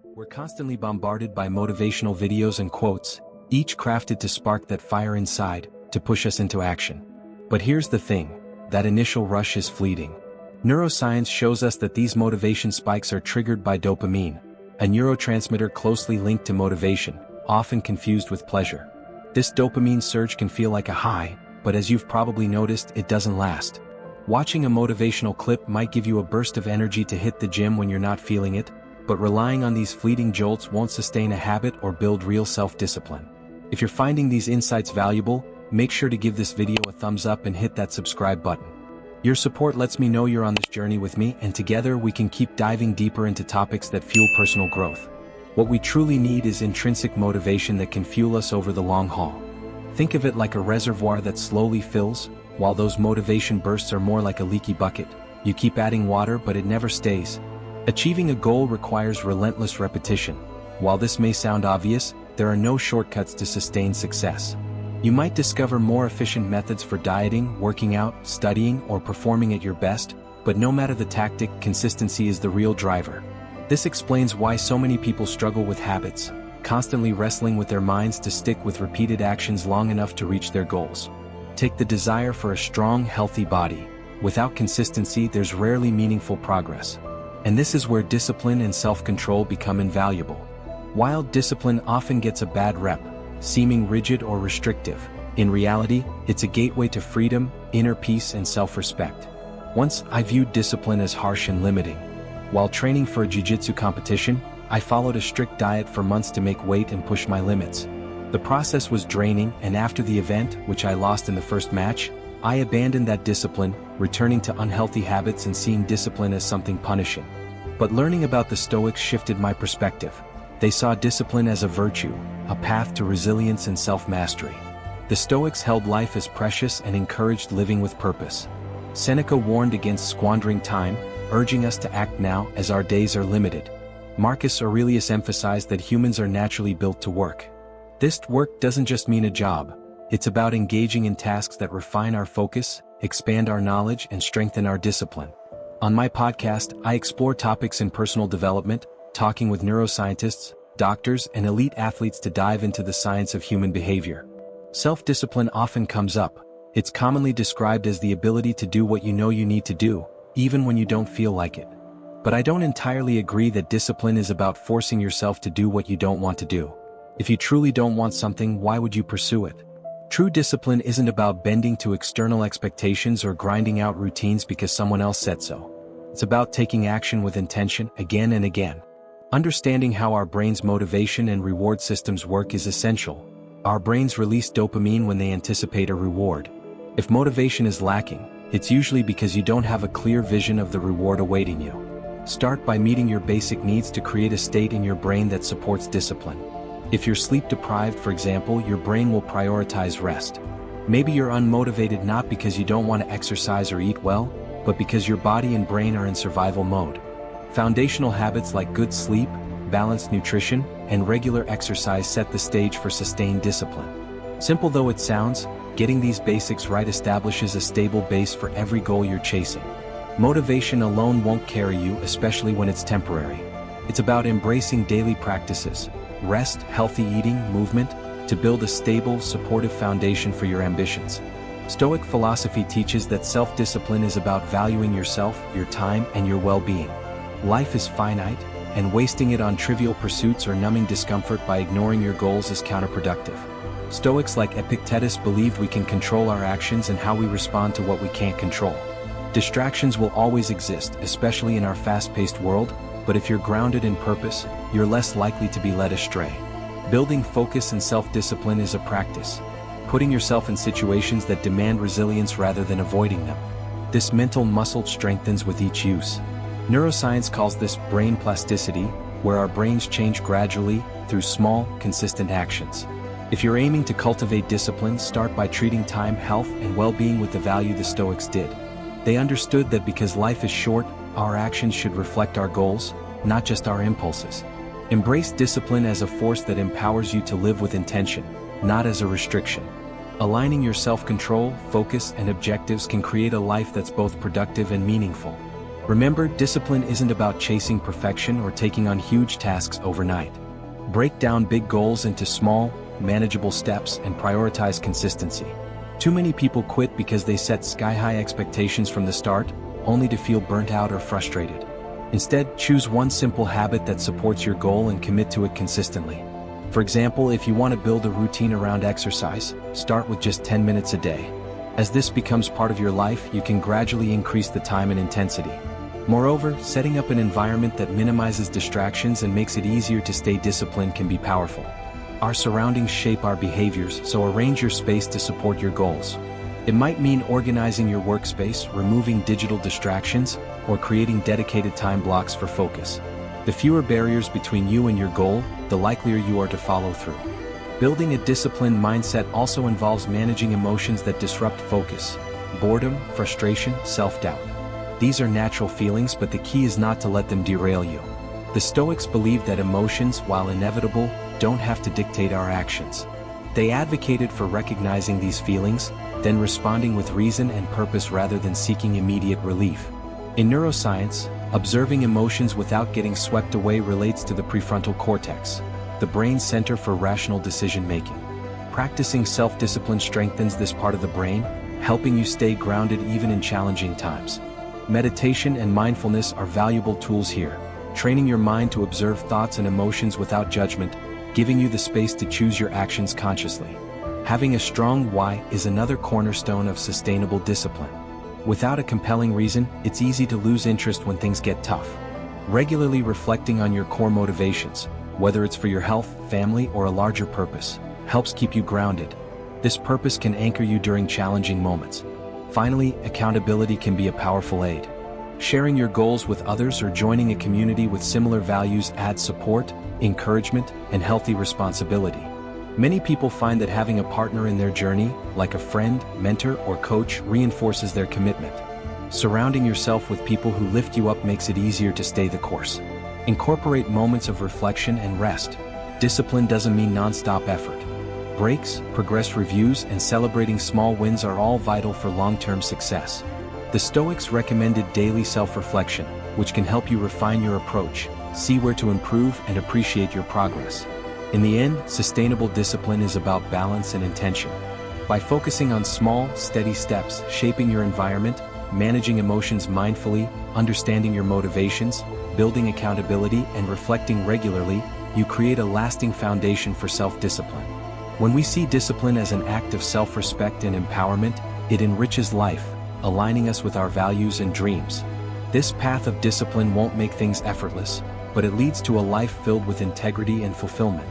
We're constantly bombarded by motivational videos and quotes, each crafted to spark that fire inside, to push us into action. But here's the thing, that initial rush is fleeting. Neuroscience shows us that these motivation spikes are triggered by dopamine, a neurotransmitter closely linked to motivation, often confused with pleasure. This dopamine surge can feel like a high, but as you've probably noticed, it doesn't last. Watching a motivational clip might give you a burst of energy to hit the gym when you're not feeling it, but relying on these fleeting jolts won't sustain a habit or build real self-discipline. If you're finding these insights valuable, make sure to give this video a thumbs up and hit that subscribe button. Your support lets me know you're on this journey with me, and together we can keep diving deeper into topics that fuel personal growth. What we truly need is intrinsic motivation that can fuel us over the long haul. Think of it like a reservoir that slowly fills, while those motivation bursts are more like a leaky bucket. You keep adding water, but it never stays. Achieving a goal requires relentless repetition. While this may sound obvious, there are no shortcuts to sustained success. You might discover more efficient methods for dieting, working out, studying, or performing at your best, but no matter the tactic, consistency is the real driver. This explains why so many people struggle with habits, constantly wrestling with their minds to stick with repeated actions long enough to reach their goals. Take the desire for a strong, healthy body. Without consistency, there's rarely meaningful progress. And this is where discipline and self-control become invaluable. While discipline often gets a bad rep, seeming rigid or restrictive, in reality, it's a gateway to freedom, inner peace, and self-respect. Once, I viewed discipline as harsh and limiting. While training for a jiu-jitsu competition, I followed a strict diet for months to make weight and push my limits. The process was draining, and after the event, which I lost in the first match, I abandoned that discipline, returning to unhealthy habits and seeing discipline as something punishing. But learning about the Stoics shifted my perspective. They saw discipline as a virtue, a path to resilience and self-mastery. The Stoics held life as precious and encouraged living with purpose. Seneca warned against squandering time, urging us to act now as our days are limited. Marcus Aurelius emphasized that humans are naturally built to work. This work doesn't just mean a job. It's about engaging in tasks that refine our focus, expand our knowledge, and strengthen our discipline. On my podcast, I explore topics in personal development, talking with neuroscientists, doctors, and elite athletes to dive into the science of human behavior. Self-discipline often comes up. It's commonly described as the ability to do what you know you need to do, even when you don't feel like it. But I don't entirely agree that discipline is about forcing yourself to do what you don't want to do. If you truly don't want something, why would you pursue it? True discipline isn't about bending to external expectations or grinding out routines because someone else said so. It's about taking action with intention again and again. Understanding how our brain's motivation and reward systems work is essential. Our brains release dopamine when they anticipate a reward. If motivation is lacking, it's usually because you don't have a clear vision of the reward awaiting you. Start by meeting your basic needs to create a state in your brain that supports discipline. If you're sleep deprived, for example, your brain will prioritize rest. Maybe you're unmotivated not because you don't want to exercise or eat well, but because your body and brain are in survival mode. Foundational habits like good sleep, balanced nutrition, and regular exercise set the stage for sustained discipline. Simple though it sounds, getting these basics right establishes a stable base for every goal you're chasing. Motivation alone won't carry you, especially when it's temporary. It's about embracing daily practices, rest, healthy eating, movement, to build a stable, supportive foundation for your ambitions. Stoic philosophy teaches that self-discipline is about valuing yourself, your time, and your well-being. Life is finite, and wasting it on trivial pursuits or numbing discomfort by ignoring your goals is counterproductive. Stoics like Epictetus believed we can control our actions and how we respond to what we can't control. Distractions will always exist, especially in our fast-paced world, but if you're grounded in purpose, you're less likely to be led astray. Building focus and self-discipline is a practice, putting yourself in situations that demand resilience rather than avoiding them. This mental muscle strengthens with each use. Neuroscience calls this brain plasticity, where our brains change gradually through small, consistent actions. If you're aiming to cultivate discipline, start by treating time, health, and well-being with the value the Stoics did. They understood that because life is short, our actions should reflect our goals, not just our impulses. Embrace discipline as a force that empowers you to live with intention, not as a restriction. Aligning your self-control, focus, and objectives can create a life that's both productive and meaningful. Remember, discipline isn't about chasing perfection or taking on huge tasks overnight. Break down big goals into small, manageable steps and prioritize consistency. Too many people quit because they set sky-high expectations from the start, only to feel burnt out or frustrated. Instead, choose one simple habit that supports your goal and commit to it consistently. For example, if you want to build a routine around exercise, start with just 10 minutes a day. As this becomes part of your life, you can gradually increase the time and intensity. Moreover, setting up an environment that minimizes distractions and makes it easier to stay disciplined can be powerful. Our surroundings shape our behaviors, so arrange your space to support your goals. It might mean organizing your workspace, removing digital distractions, or creating dedicated time blocks for focus. The fewer barriers between you and your goal, the likelier you are to follow through. Building a disciplined mindset also involves managing emotions that disrupt focus: boredom, frustration, self-doubt. These are natural feelings, but the key is not to let them derail you. The Stoics believed that emotions, while inevitable, don't have to dictate our actions. They advocated for recognizing these feelings, then responding with reason and purpose rather than seeking immediate relief. In neuroscience, observing emotions without getting swept away relates to the prefrontal cortex, the brain's center for rational decision-making. Practicing self-discipline strengthens this part of the brain, helping you stay grounded even in challenging times. Meditation and mindfulness are valuable tools here, training your mind to observe thoughts and emotions without judgment, giving you the space to choose your actions consciously. Having a strong why is another cornerstone of sustainable discipline. Without a compelling reason, it's easy to lose interest when things get tough. Regularly reflecting on your core motivations, whether it's for your health, family, or a larger purpose, helps keep you grounded. This purpose can anchor you during challenging moments. Finally, accountability can be a powerful aid. Sharing your goals with others or joining a community with similar values adds support, encouragement, and healthy responsibility. Many people find that having a partner in their journey, like a friend, mentor, or coach, reinforces their commitment. Surrounding yourself with people who lift you up makes it easier to stay the course. Incorporate moments of reflection and rest. Discipline doesn't mean non-stop effort. Breaks, progress reviews, and celebrating small wins are all vital for long-term success. The Stoics recommended daily self-reflection, which can help you refine your approach, see where to improve, and appreciate your progress. In the end, sustainable discipline is about balance and intention. By focusing on small, steady steps, shaping your environment, managing emotions mindfully, understanding your motivations, building accountability, and reflecting regularly, you create a lasting foundation for self-discipline. When we see discipline as an act of self-respect and empowerment, it enriches life, aligning us with our values and dreams. This path of discipline won't make things effortless, but it leads to a life filled with integrity and fulfillment.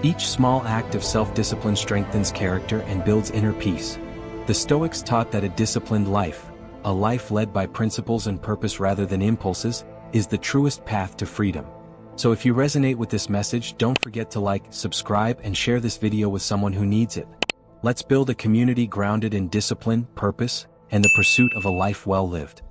Each small act of self-discipline strengthens character and builds inner peace. The Stoics taught that a disciplined life, a life led by principles and purpose rather than impulses, is the truest path to freedom. So if you resonate with this message, don't forget to like, subscribe, and share this video with someone who needs it. Let's build a community grounded in discipline, purpose, and the pursuit of a life well lived.